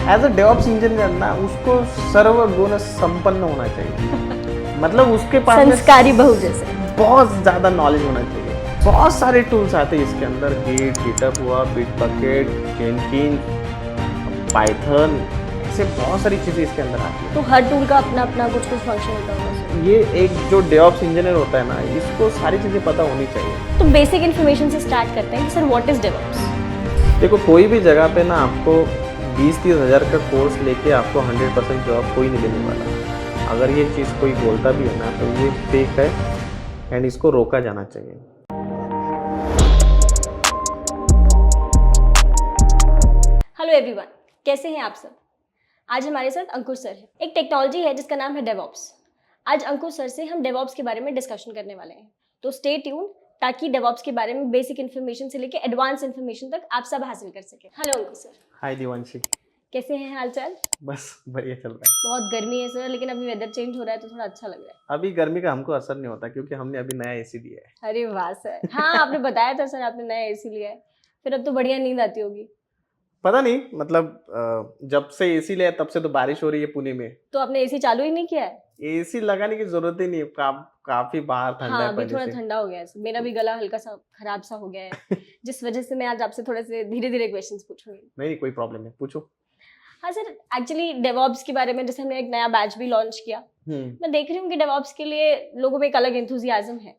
As a DevOps engineer ना उसको सर्वगुण संपन्न होना चाहिए। मतलब उसके पास में संस्कारी बहू जैसे। बहुत ज़्यादा नॉलेज होना चाहिए। बहुत सारे टूल्स आते हैं इसके अंदर, गिट, गिटहब हुआ, बिटबकेट, जेनकिन्स, पाइथन, ऐसे बहुत सारी चीज़ें इसके अंदर आती तो हर टूल का अपना अपना कुछ कुछ फंक्शन होता होगा उसमें। है। ये एक जो डेवऑप्स इंजीनियर होता है ना, इसको सारी चीज़ें पता होनी चाहिए। तो बेसिक इन्फॉर्मेशन से स्टार्ट करते हैं कि सर व्हाट इज डेवऑप्स। देखो कोई भी जगह पे ना आपको 20-30 हज़ार का कोर्स लेके आपको 100% जॉब कोई नहीं देने वाला। अगर ये चीज़ कोई बोलता भी है ना तो ये फेक है एंड इसको रोका जाना चाहिए। हेलो एवरीवन, कैसे हैं आप सब। आज हमारे साथ अंकुर सर है। एक टेक्नोलॉजी है जिसका नाम है डेवऑप्स। आज अंकुर सर से हम डेवऑप्स के बारे में डिस्कशन करने वाले हैं, तो स्टे ट्यून ताकि डेवऑप्स के बारे में बेसिक इन्फॉर्मेशन से लेकर एडवांस इन्फॉर्मेशन तक आप सब हासिल कर सके। हेलो अंकुर सर, हाय दिवांशी, कैसे हैं हालचाल। बस बढ़िया चल रहा है। बहुत गर्मी है सर, लेकिन अभी वेदर चेंज हो रहा है तो थोड़ा अच्छा लग रहा है। अभी गर्मी का हमको असर नहीं होता क्योंकि हमने अभी नया एसी लिया है। अरे वाह सर, हाँ आपने बताया था सर आपने नया एसी लिया है, फिर अब तो बढ़िया नींद आती होगी। पता नहीं मतलब जब से एसी लिया है, तब से तो बारिश हो रही है पुणे में। तो आपने एसी चालू ही नहीं किया है। एसी लगाने की जरूरत ही नहीं है, काफी बाहर ठंडा हाँ है अभी पहले थोड़ा से। ठंडा हो गया है, मेरा भी गला हल्का सा खराब सा हो गया है, जिस वजह से मैं आज आपसे थोड़े से धीरे धीरे क्वेश्चंस पूछूंगी। नहीं कोई प्रॉब्लम नहीं, पूछो। हाँ सर, एक्चुअली डेवऑप्स के बारे में जैसे हमने एक नया बैच भी लॉन्च किया, मैं देख रही हूँ कि डेवऑप्स के लिए लोगों में एक अलग एंथुजियाज्म है।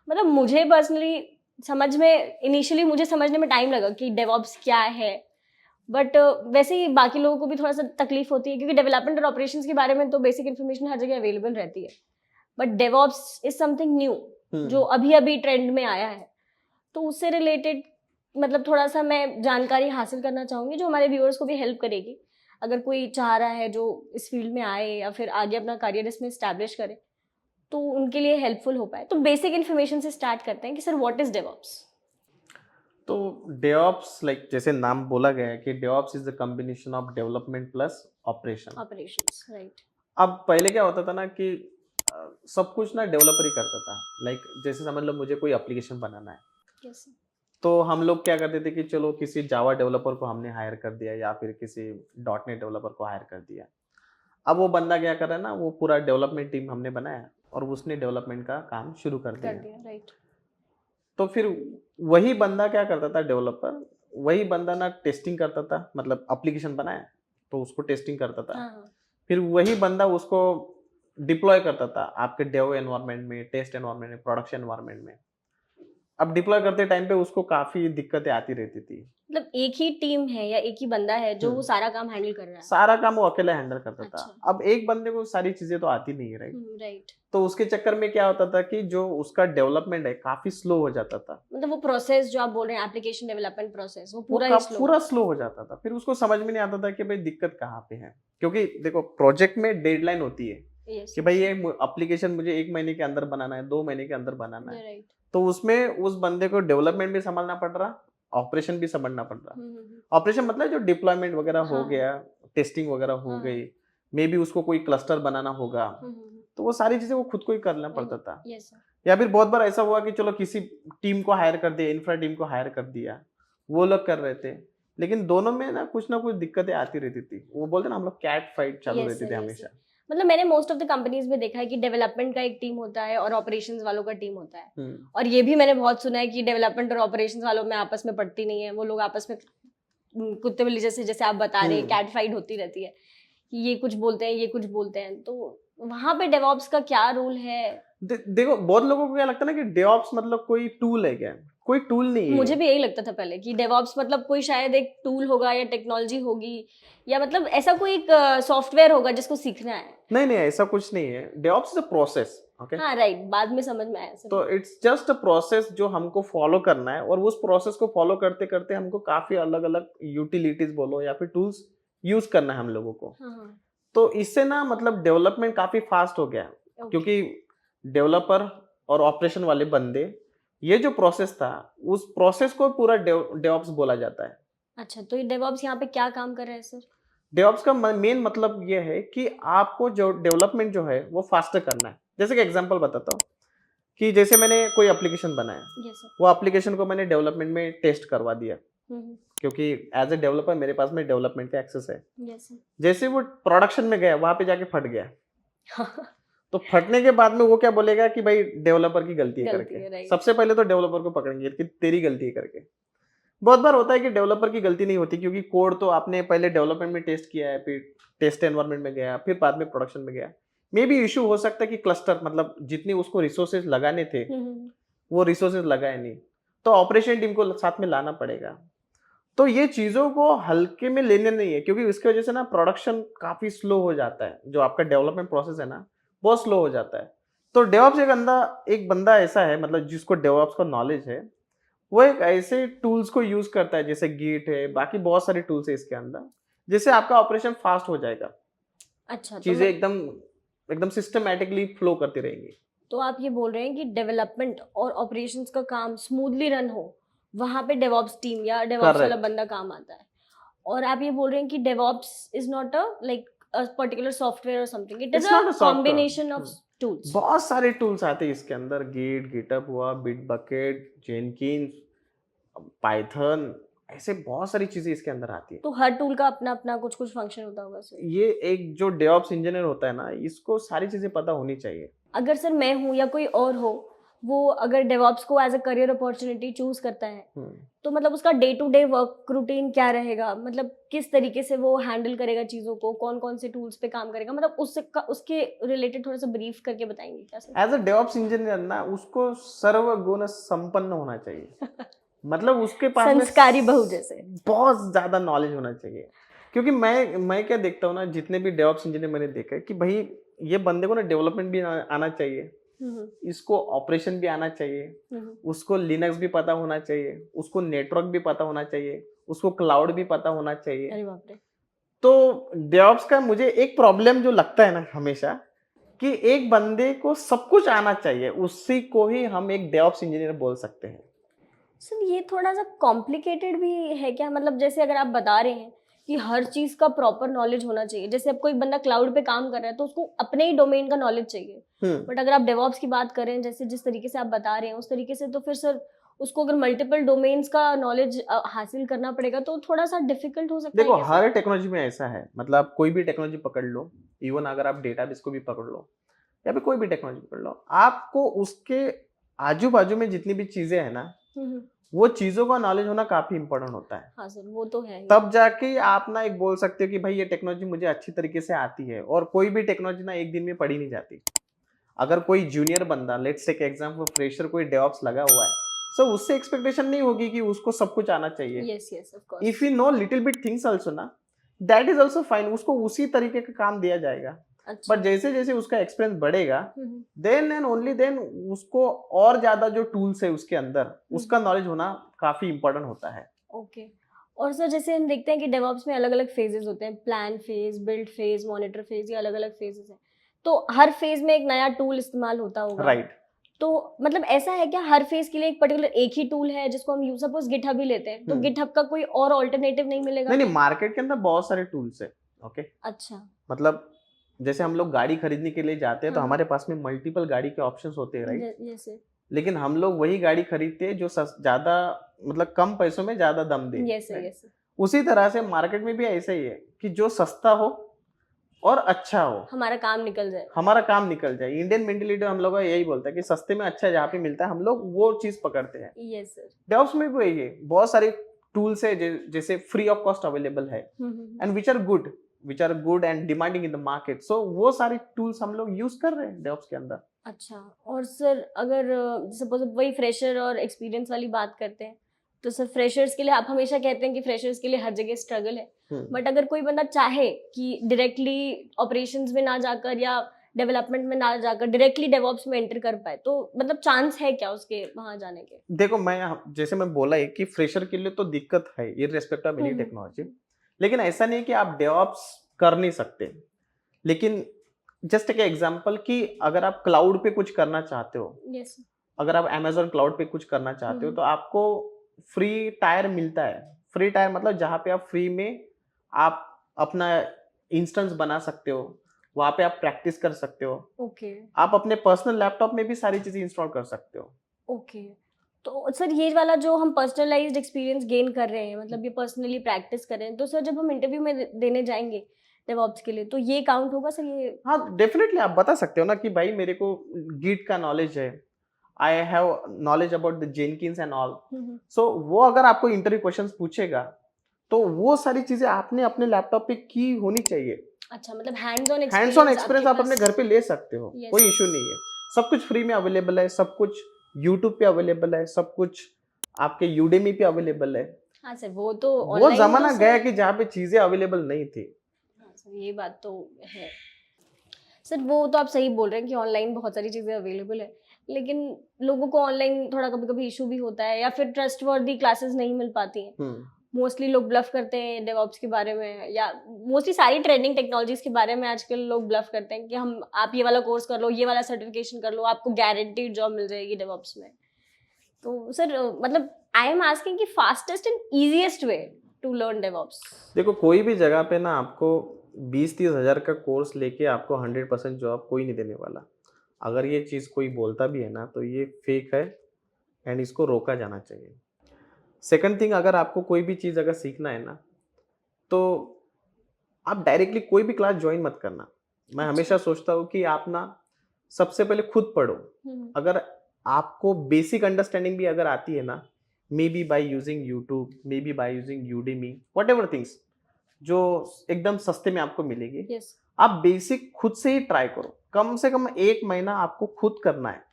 मतलब मुझे पर्सनली समझ में इनिशियली मुझे समझने में टाइम लगा कि डेवऑप्स क्या है, बट वैसे ही बाकी लोगों को भी थोड़ा सा तकलीफ होती है क्योंकि डेवलपमेंट और ऑपरेशंस के बारे में तो बेसिक इन्फॉर्मेशन हर जगह अवेलेबल रहती है, but DevOps is something new जो अभी अभी ट्रेंड में आया है। तो उससे रिलेटेड मतलब थोड़ा सा मैं जानकारी हासिल करना चाहूंगी जो हमारे व्यूअर्स को भी हेल्प करेगी, अगर कोई चाह रहा है जो इस फील्ड में आए या फिर आगे अपना करियर इसमें स्टैब्लिश करे तो उनके लिए हेल्पफुल हो पाए। तो बेसिक इन्फॉर्मेशन से स्टार्ट करते हैं कि सर व्हाट इज डेवऑप्स। तो डेवऑप्स लाइक जैसे नाम बोला गया है कि DevOps is the combination of development plus operation. Operations, right. अब पहले क्या होता था ना कि सब कुछ ना डेवलपर ही करता था। लाइक जैसे समझ लो मुझे कोई एप्लीकेशन बनाना है, यस। तो हम लोग क्या करते थे कि चलो किसी जावा डेवलपर को हमने हायर कर दिया या फिर किसी डॉट नेट डेवलपर को हायर कर दिया। अब वो बंदा क्या कर रहा है ना, वो पूरा डेवलपमेंट टीम हमने बनाया और उसने डेवलपमेंट का काम शुरू कर कर दिया। दिया, राइट। तो फिर वही बंदा क्या करता था, डेवलपर वही बंदा ना टेस्टिंग करता था, मतलब एप्लीकेशन बनाया तो उसको टेस्टिंग करता था। हाँ हाँ। फिर वही बंदा उसको डिप्लॉय करता था आपके डेव एनवायरनमेंट में, टेस्ट एनवायरनमेंट में, प्रोडक्शन एनवायरनमेंट में। अब डिप्लॉय करते टाइम पे उसको काफ़ी दिक्कतें आती रहती थी। मतलब एक ही टीम है या एक ही बंदा है जो वो हुँ। सारा काम हैंडल कर रहा है। सारा काम वो अकेला हैंडल करता था। अच्छा। अब एक बंदे को सारी चीज़ें तो आती नहीं है, राइट? राइट। तो उसके चक्कर में क्या होता था कि जो उसका डेवलपमेंट है काफ़ी स्लो हो जाता था। मतलब वो प्रोसेस जो आप बोल रहे हैं एप्लीकेशन डेवलपमेंट प्रोसेस वो वो पूरा का ही स्लो। पूरा स्लो हो जाता था। फिर उसको समझ में नहीं आता था कि भाई दिक्कत कहाँ पे है? क्योंकि देखो प्रोजेक्ट में डेडलाइन होती है यस कि भाई ये एप्लीकेशन मुझे 1 महीने के अंदर बनाना है, 2 महीने के अंदर बनाना है। राइट। तो उसमें उस बंदे को डेवलपमेंट भी सँभालना पड़ रहा, ऑपरेशन भी सँभालना पड़ रहा। ऑपरेशन मतलब जो डिप्लॉयमेंट वगैरह हो हाँ, गया, टेस्टिंग वगैरह हो हाँ। गई, मे बी उसको कोई क्लस्टर बनाना होगा, तो वो सारी चीज़ें वो खुद को ही करना पड़ता था। Yes sir. या फिर बहुत बार ऐसा हुआ कि चलो किसी टीम को हायर कर दिया, इंफ्रा टीम को हायर कर दिया, वो लोग कर रहे थे। लेकिन दोनों में ना कुछ दिक्कतें आती रहती थी। वो बोलते हैं ना हम लोग कैट फाइट चालू यस रहती सर, थी यस हमेशा। सर। मतलब मैंने मोस्ट ऑफ द कंपनीज में देखा है कि डेवलपमेंट का एक टीम होता है और ऑपरेशंस वालों का टीम होता है। और ये भी मैंने बहुत सुना है कि डेवलपमेंट और ऑपरेशंस वालों में आपस में पड़ती नहीं है, वो लोग आपस में कुत्ते बिल्ली जैसे जैसे आप बता रहे हैं कैट फाइट होती रहती है कि ये कुछ बोलते हैं ये कुछ बोलते हैं। तो वहां पे डेवऑप्स का क्या रोल है? देखो बहुत लोगों को क्या लगता है ना कि डेवऑप्स मतलब कोई टूल है क्या? कोई टूल नहीं है। मुझे भी यही लगता था पहले कि डेवऑप्स मतलब कोई शायद एक टूल होगा या टेक्नोलॉजी होगी या मतलब ऐसा कोई एक सॉफ्टवेयर होगा जिसको सीखना है। नहीं ऐसा कुछ नहीं है। DevOps is a process, okay? हाँ राइट, बाद में समझ में आया सर। तो इट्स जस्ट अ प्रोसेस जो हमको फॉलो करना है और उस प्रोसेस को फॉलो करते करते हमको काफी अलग अलग यूटिलिटीज बोलो या फिर टूल्स यूज करना है हम लोगों को। हाँ। तो इससे ना मतलब डेवलपमेंट काफी फास्ट हो गया ओके। क्योंकि डेवलपर और ऑपरेशन वाले बंदे, ये जो प्रोसेस था उस प्रोसेस को पूरा डेवऑप्स बोला जाता है। अच्छा, तो ये डेवऑप्स यहाँ पे क्या काम कर रहे हैं सर? डेवऑप्स का मेन मतलब ये है कि आपको जो डेवलपमेंट जो है वो फास्टर करना है। जैसे कि एग्जांपल बताता हूँ कि जैसे मैंने कोई एप्लीकेशन बनाया, यस सर। वो एप्लीकेशन को मैंने डेवलपमेंट में टेस्ट करवा दिया, क्योंकि एज ए डेवलपर मेरे पास में डेवलपमेंट का एक्सेस है। Yes sir. जैसे वो प्रोडक्शन में गया वहां पे जाके फट गया, तो फटने के बाद में वो क्या बोलेगा कि भाई डेवलपर की गलती है गलती है, करके। राइट। सबसे पहले तो डेवलपर को पकड़ेंगे कि तेरी गलती है करके। बहुत बार होता है कि डेवलपर की गलती नहीं होती, क्योंकि कोड तो आपने पहले डेवलपमेंट में टेस्ट किया है, फिर टेस्ट एनवायरनमेंट में गया, फिर बाद में प्रोडक्शन में गया। मे बी इशू हो सकता है कि क्लस्टर, मतलब जितनी उसको रिसोर्सेज लगाने थे वो रिसोर्सेज लगाए नहीं, तो ऑपरेशन टीम को साथ में लाना पड़ेगा। तो ये चीजों को हल्के में लेने नहीं है, क्योंकि इसकी वजह से ना प्रोडक्शन काफी स्लो हो जाता है। जो आपका डेवलपमेंट प्रोसेस है ना बहुत स्लो हो जाता है। तो डेवऑप्स एक बंदा ऐसा है, मतलब जिसको डेवऑप्स का नॉलेज है, वो एक ऐसे टूल्स को यूज करता है जैसे गिट है, बाकी बहुत सारे टूल्स है इसके अंदर, जिससे आपका ऑपरेशन फास्ट हो जाएगा। अच्छा, तो चीजें एकदम एकदम सिस्टमैटिकली फ्लो करती रहेंगी। तो आप ये बोल रहे हैं कि डेवलपमेंट और ऑपरेशंस का काम स्मूथली रन हो, वहां पे डेवऑप्स टीम या डेवऑप्स वाला करेक्ट। बंदा काम आता है। और आप ये बोल रहे हैं कि DevOps is not a like a particular software और something, it is it's a not a combination of software. Tools. बहुत सारे टूल्स आते हैं इसके अंदर, गिट, गिटहब हुआ, बिटबकेट, जेनकिन्स, पाइथन, ऐसे बहुत सारी चीजें इसके अंदर आती है। तो हर टूल का अपना अपना कुछ कुछ फंक्शन होता होगा सर। ये एक जो डेवऑप्स इंजीनियर होता है ना, इसको सारी चीजें पता होनी चाहिए। अगर सर मैं हूँ या कोई और हो, वो अगर डेवऑप्स को as a career opportunity choose करता है, तो मतलब उसका day to day work routine क्या रहेगा? मतलब किस तरीके से वो हैंडल करेगा चीजों को, कौन कौन से टूल्स पे काम करेगा, मतलब उसके रिलेटेड थोड़ा सा ब्रीफ करके बताएंगे क्या sir? As a DevOps engineer ना उसको सर्वगुण संपन्न होना चाहिए। मतलब उसके पास में संस्कारी बहू जैसे। बहुत ज्यादा नॉलेज होना चाहिए। क्योंकि मैं क्या देखता हूँ ना, जितने भी डेवऑप्स इंजीनियर मैंने देखा है कि भाई ये बंदे को ना डेवलपमेंट भी आना चाहिए, इसको ऑपरेशन भी आना चाहिए, उसको लिनक्स भी पता होना चाहिए, उसको नेटवर्क भी पता होना चाहिए, उसको क्लाउड भी पता होना चाहिए। अरे बाप रे। तो डेवऑप्स का मुझे एक प्रॉब्लम जो लगता है ना हमेशा, कि एक बंदे को सब कुछ आना चाहिए, उसी को ही हम एक डेवऑप्स इंजीनियर बोल सकते हैं। सर ये थोड़ा सा कॉम्प्लिकेटेड भी है क्या? मतलब जैसे अगर आप बता रहे हैं कि हर चीज का प्रॉपर नॉलेज होना चाहिए, जैसे अब कोई बंदा क्लाउड पे काम कर रहा है तो उसको अपने ही डोमेन का नॉलेज चाहिए, बट अगर आप डेवऑप्स की बात करें जैसे जिस तरीके से आप बता रहे हैं उस तरीके से, तो फिर सर उसको अगर मल्टीपल डोमेन्स का नॉलेज हासिल करना पड़ेगा तो थोड़ा सा डिफिकल्ट हो सकता है देखो क्या हर सर? टेक्नोलॉजी में ऐसा है, मतलब आप कोई भी टेक्नोलॉजी पकड़ लो, इवन अगर आप डेटाबेस को भी पकड़ लो या फिर कोई भी टेक्नोलॉजी पकड़ लो, आपको उसके आजू बाजू में जितनी भी चीजें हैं ना, वो चीजों का नॉलेज होना काफी इंपॉर्टेंट होता है। हाँ सर, वो तो है ही। तब जाके आप ना एक बोल सकते हो कि भाई ये टेक्नोलॉजी मुझे अच्छी तरीके से आती है। और कोई भी टेक्नोलॉजी ना एक दिन में पढ़ी नहीं जाती। अगर कोई जूनियर बंदा, लेट्स टेक एग्जांपल, फ्रेशर कोई डेवऑप्स लगा हुआ है, सो उससे एक्सपेक्टेशन नहीं होगी कि उसको सब कुछ आना चाहिए। Yes yes of course. If you know little bit things also ना, दैट इज आल्सो फाइन, उसको उसी तरीके का काम दिया जाएगा। अच्छा। बट जैसे जैसे उसका एक्सपीरियंस बढ़ेगा, देन एंड ओनली देन उसको और ज्यादा जो टूल्स है उसके अंदर, उसका नॉलेज होना काफी इंपॉर्टेंट होता है। ओके। और सर जैसे हम देखते हैं कि डेवऑप्स में अलग अलग फेजेस होते हैं, plan phase, build phase, monitor phase, ये अलग अलग फेजेस हैं। तो हर फेज में एक नया टूल इस्तेमाल होता होगा। राइट। तो मतलब ऐसा है क्या हर फेज के लिए एक पर्टिकुलर एक ही टूल है जिसको हम यूज, सपोज गिटहब ही लेते हैं तो गिटहब का कोई और ऑल्टरनेटिव नहीं मिलेगा? नहीं, मार्केट के अंदर बहुत सारे टूल्स है। ओके। अच्छा। मतलब जैसे हम लोग गाड़ी खरीदने के लिए जाते हैं तो हाँ। हमारे पास में मल्टीपल गाड़ी के ऑप्शंस होते हैं, राइट। जैसे लेकिन हम लोग वही गाड़ी खरीदते हैं जो ज्यादा, मतलब कम पैसों में ज्यादा दम दे, यस right? यस। उसी तरह से मार्केट में भी ऐसा ही है कि जो सस्ता हो और अच्छा हो, हमारा काम निकल जाए। हमारा काम निकल जाए। इंडियन मेंटेलिटी हम लोग का यही बोलता है कि सस्ते में अच्छा जहाँ पे मिलता है हम लोग वो चीज पकड़ते हैं। Yes sir. डेवऑप्स में भी वही है, बहुत सारे टूल्स है जैसे फ्री ऑफ कॉस्ट अवेलेबल है, and which are good and demanding in the market. So वो सारे टूल्स हम लोग यूज कर रहे हैं डेवऑप्स के अंदर। अच्छा। और सर अगर सपोज वही फ्रेशर और एक्सपीरियंस वाली बात करते हैं, तो सर फ्रेशर्स के लिए आप हमेशा कहते हैं कि फ्रेशर्स के लिए हर जगह स्ट्रगल है, बट अगर कोई बंदा चाहे कि डायरेक्टली ऑपरेशंस में ना जाकर या डेवलपमेंट में ना जाकर डायरेक्टली डेवऑप्स में एंटर कर पाए, तो मतलब चांस है क्या उसके वहां जाने के? देखो जैसे मैं बोला है कि फ्रेशर के लिए तो दिक्कत है इररिस्पेक्टिव ऑफ एनी टेक्नोलॉजी, लेकिन ऐसा नहीं है कि आप डेवऑप्स कर नहीं सकते। लेकिन जस्ट एक एग्जांपल कि अगर आप क्लाउड पे कुछ करना चाहते हो, यस। अगर आप अमेजोन क्लाउड पे कुछ करना चाहते हो तो आपको फ्री टायर मिलता है। फ्री टायर मतलब जहाँ पे आप फ्री में आप अपना इंस्टेंस बना सकते हो, वहाँ पे आप प्रैक्टिस कर सकते हो। ओके। आप अपने पर्सनल लैपटॉप में भी सारी चीजें इंस्टॉल कर सकते हो। ओके। तो सर ये वाला जो हम पर्सनलाइज्ड एक्सपीरियंस गेन कर रहे हैं, मतलब ये पर्सनली प्रैक्टिस कर रहे हैं, तो सर जब हम इंटरव्यू में देने जाएंगे डेवऑप्स के लिए, तो ये काउंट होगा सर? ये हाँ, डेफिनेटली आप बता सकते हो ना कि भाई मेरे को गिट का नॉलेज है, I have knowledge about the Jenkins and all. So वो अगर आपको इंटरव्यू क्वेश्चंस पूछेगा तो वो सारी चीजें आपने अपने लैपटॉप पे की होनी चाहिए। अच्छा, मतलब हैंड्स ऑन एक्सपीरियंस आप अपने घर पे ले सकते हो, Yes, कोई yes. इशू नहीं है। सब कुछ फ्री में अवेलेबल है, सब कुछ यूट्यूब पे अवेलेबल है, सब कुछ आपके यूडेमी पे अवेलेबल है। हाँ सर, वो तो वो ऑनलाइन जमाना गया कि जहाँ पे चीजें अवेलेबल नहीं थी। हाँ सर, ये बात तो है सर। वो तो आप सही बोल रहे हैं कि ऑनलाइन बहुत सारी चीज़ें अवेलेबल है, लेकिन लोगों को ऑनलाइन थोड़ा कभी कभी इशू भी होता है, या फिर ट्रस्टवर्दी क्लासेस नहीं मिल पाती हैं। मोस्टली लोग ब्लफ करते हैं डेवऑप्स के बारे में, या मोस्टली सारी ट्रेंडिंग टेक्नोलॉजीज के बारे में आजकल लोग ब्लफ करते हैं कि हम आप ये वाला कोर्स कर लो, ये वाला सर्टिफिकेशन कर लो, आपको गारंटीड जॉब मिल जाएगी डेवऑप्स में। तो सर मतलब आई एम आस्किंग कि fastest and easiest way to learn DevOps. देखो, कोई भी जगह पे ना आपको 20-30 हज़ार का कोर्स लेके आपको 100% जॉब कोई नहीं देने वाला। अगर ये चीज़ कोई बोलता भी है ना तो ये फेक है एंड इसको रोका जाना चाहिए। सेकंड थिंग, अगर आपको कोई भी चीज़ अगर सीखना है ना तो आप डायरेक्टली कोई भी क्लास ज्वाइन मत करना। मैं हमेशा सोचता हूँ कि आप ना सबसे पहले खुद पढ़ो। अगर आपको बेसिक अंडरस्टैंडिंग भी अगर आती है ना, may be by using YouTube, may be by using Udemy, what ever things जो एकदम सस्ते में आपको मिलेगी, yes. आप बेसिक खुद से ही ट्राई करो। कम से कम 1 महीना आपको खुद करना है।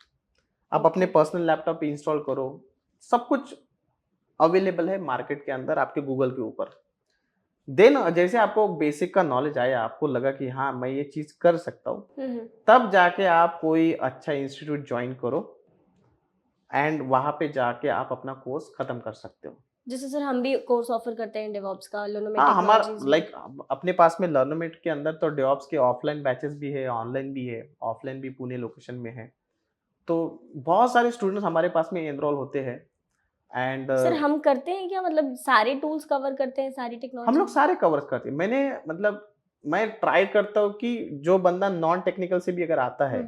आप अपने पर्सनल लैपटॉप पे इंस्टॉल करो, सब कुछ अवेलेबल है मार्केट के अंदर आपके गूगल के ऊपर। देन जैसे आपको बेसिक का नॉलेज आया, आपको लगा कि हाँ मैं ये चीज कर सकता हूँ, तब जाके आप कोई अच्छा इंस्टीट्यूट ज्वाइन करो एंड वहां पे जाके आप अपना कोर्स खत्म कर सकते हो। जैसे सर हम भी कोर्स ऑफर करते हैं डेवऑप्स का, लर्नोमेट हाँ, हमारा टेक्नोलॉजीज में। लाइक अपने पास में लर्नोमेट के अंदर तो डेवऑप्स के ऑफलाइन बैचेस भी है, ऑनलाइन भी है। ऑफलाइन भी पुणे लोकेशन में है, तो बहुत सारे स्टूडेंट्स हमारे पास में एनरोल होते हैं। एंड सर हम करते हैं क्या, मतलब सारे टूल्स कवर करते हैं, सारी हम टेक्नोलॉजी? लोग सारे कवर करते हैं। मैंने मतलब मैं ट्राई करता हूँ कि जो बंदा नॉन टेक्निकल से भी अगर आता है,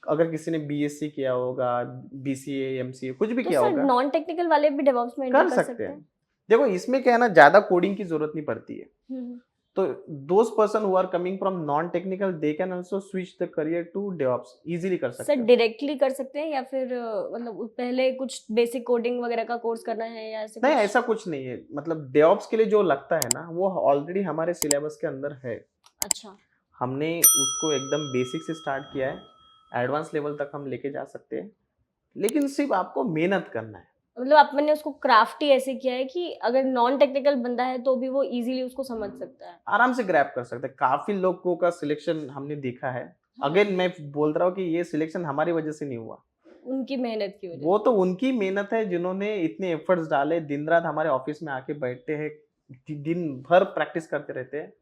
अगर किसी ने बीएससी किया होगा, बीसीए, एमसीए कुछ भी तो किया सर होगा, नॉन टेक्निकल वाले भी डेवऑप्स में कर एंटर कर सकते हैं। देखो, इसमें क्या है ना, ज्यादा कोडिंग की जरूरत नहीं पड़ती है। तो those person who are coming from non technical, they can also switch the career to DevOps, easily कर सकते सर हैं। डायरेक्टली कर सकते हैं, या फिर मतलब पहले कुछ बेसिक कोडिंग वगैरह का कोर्स करना है, या ऐसे नहीं, कुछ? ऐसा कुछ नहीं है। मतलब डेवऑप्स के लिए जो लगता है ना, वो ऑलरेडी हमारे सिलेबस के अंदर है। अच्छा, हमने उसको एकदम बेसिक से स्टार्ट किया है, एडवांस लेवल तक हम लेके जा सकते हैं, लेकिन सिर्फ आपको मेहनत करना है। मतलब आपने उसको क्राफ्टी ऐसे किया है कि अगर नॉन टेक्निकल बंदा है तो भी वो इजीली उसको समझ सकता है। आराम से ग्रैब कर सकते हैं। काफी लोगों का सिलेक्शन हमने देखा है। अगेन मैं बोल रहा हूँ कि ये सिलेक्शन हमारी वजह से नहीं हुआ, उनकी मेहनत की वजह वो तो उनकी मेहनत है जिन्होंने इतने एफर्ट्स डाले, दिन रात हमारे ऑफिस में आके बैठते हैं, दिन भर प्रैक्टिस करते रहते हैं,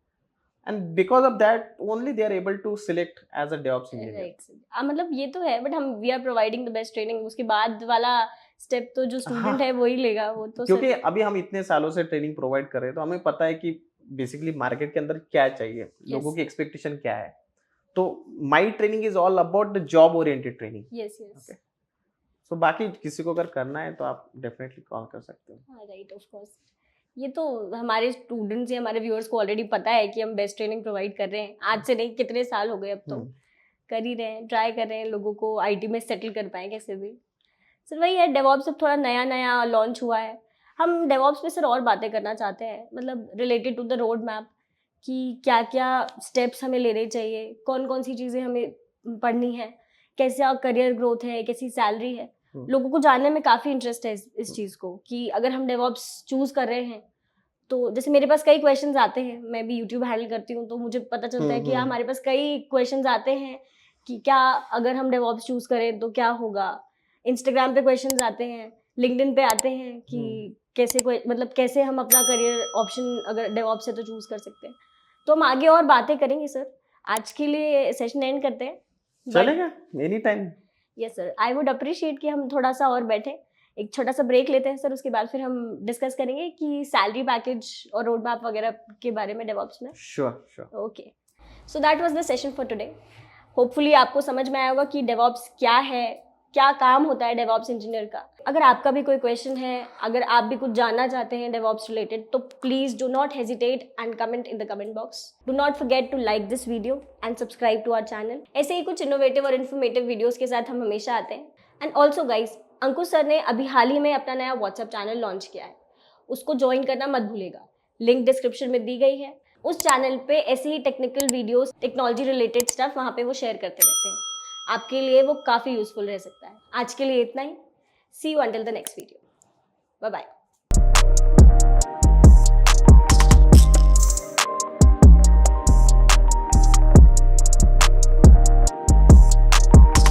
and because of that only they are able to select as a DevOps engineer. Right. मतलब ये तो है, बट हम we are providing the best training. उसके बाद वाला स्टेप तो जो स्टूडेंट हाँ, है वही लेगा, वो तो क्योंकि अभी हम इतने सालों से ट्रेनिंग प्रोवाइड कर रहे हैं, तो हमें पता है कि बेसिकली मार्केट के अंदर क्या चाहिए, लोगों की एक्सपेक्टेशन क्या है। तो my training is all about the job oriented training. Yes yes. So बाकी किसी को अगर करना है तो आप डेफिनेटली कॉल कर सकते हो। हाँ राइट, ऑफ कोर्स। ये तो हमारे स्टूडेंट्स या हमारे व्यूअर्स को ऑलरेडी पता है कि हम बेस्ट ट्रेनिंग प्रोवाइड कर रहे हैं। आज से नहीं, कितने साल हो गए, अब तो कर ही रहे हैं, ट्राई कर रहे हैं लोगों को आईटी में सेटल कर पाए कैसे भी। सर वही है, डेवऑप्स अब थोड़ा नया नया लॉन्च हुआ है। हम डेवऑप्स पे सर और बातें करना चाहते हैं, मतलब related to the road map, कि क्या क्या स्टेप्स हमें लेने चाहिए, कौन कौन सी चीज़ें हमें पढ़नी है, कैसा करियर ग्रोथ है, कैसी सैलरी है। लोगों को जानने में काफ़ी इंटरेस्ट है इस चीज़ को, कि अगर हम डेवऑप्स चूज़ कर रहे हैं तो जैसे मेरे पास कई क्वेश्चंस आते हैं, मैं भी यूट्यूब हैंडल करती हूँ, तो मुझे पता चलता है कि हमारे पास कई क्वेश्चंस आते हैं कि क्या अगर हम डेवऑप्स चूज़ करें तो क्या होगा। इंस्टाग्राम पे क्वेश्चंस आते हैं, लिंक्डइन पे आते हैं कि कैसे मतलब कैसे हम अपना करियर ऑप्शन अगर डेवऑप्स है तो चूज़ कर सकते हैं। तो हम आगे और बातें करेंगे सर। आज के लिए सेशन एंड करते हैं। चलेगा, any time. Yes sir, I would appreciate कि हम थोड़ा सा और बैठे, एक छोटा सा ब्रेक लेते हैं सर, उसके बाद फिर हम डिस्कस करेंगे कि सैलरी पैकेज और रोड मैप वगैरह के बारे में डेवऑप्स में। Sure. Okay, so that was the session for today. Hopefully आपको समझ में आया होगा कि डेवऑप्स क्या है, क्या काम होता है डेवऑप्स इंजीनियर का। अगर आपका भी कोई क्वेश्चन है, अगर आप भी कुछ जानना चाहते हैं डेवऑप्स रिलेटेड, तो please do not hesitate and comment in the comment box. Do not forget to like this video and subscribe to our channel. ऐसे ही कुछ इनोवेटिव और इन्फॉर्मेटिव वीडियोस के साथ हम हमेशा आते हैं। And also guys, Ankush sir ने अभी हाल ही में अपना नया व्हाट्सएप चैनल लॉन्च किया है, उसको ज्वाइन करना मत भूलेगा, लिंक डिस्क्रिप्शन में दी गई है। उस चैनल पे ऐसे ही technical videos, technology related stuff वहाँ पे वो शेयर करते रहते हैं, आपके लिए वो काफ़ी यूजफुल रह सकता है। आज के लिए इतना ही। See you until the next video. Bye bye.